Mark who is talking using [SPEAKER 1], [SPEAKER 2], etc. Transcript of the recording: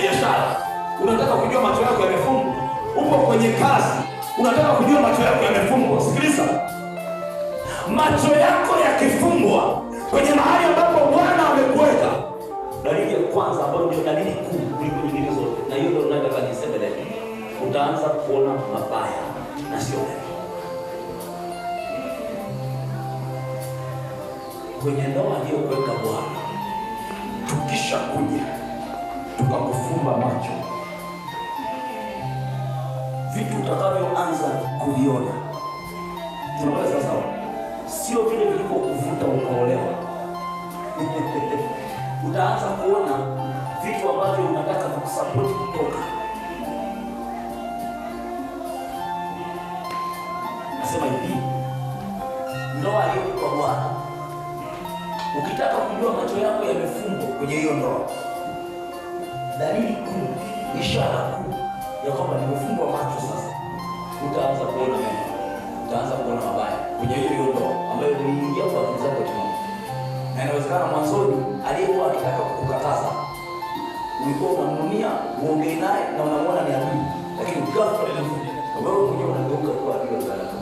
[SPEAKER 1] biashara, unataka kujua macho yako yamefungwa. Upo kwenye kazi, unataka kujua macho yako yamefungwa. Sikiliza, macho yako yakifungwa kwenye mahali ambapo Bwana amekuweka, dalili ya kwanza ambayo ndio dalili kuu kuliko nyingine zote, na hiyo ndio nataka niseme leo, utaanza kuona mabaya na sio mema. Kwenye ndoa aliyokuweka Bwana, tukisha kuja tukakufumba macho, vitu utakavyoanza kuviona, tunaweza sawa, sio vile vilivyokuvuta ukaolewa. Utaanza kuona vitu ambavyo unataka kukusapoti kutoka. Nasema hivi, ndoa aliyokupa Bwana, ukitaka kujua macho yako yamefungwa kwenye hiyo ndoa, dalili kuu, ishara kuu ya kwamba nimefungwa macho sasa, utaanza kuona mema, utaanza kuona mabaya kwenye hiyo ndoa ambayo uliingia kwa akili zako timamu. Na inawezekana mwanzoni aliyekuwa akitaka kukukataza, ulikuwa unamnunia, uongee naye na unamwona ni adui, lakini ghafla wewe mwenyewe unageuka kuwa adui.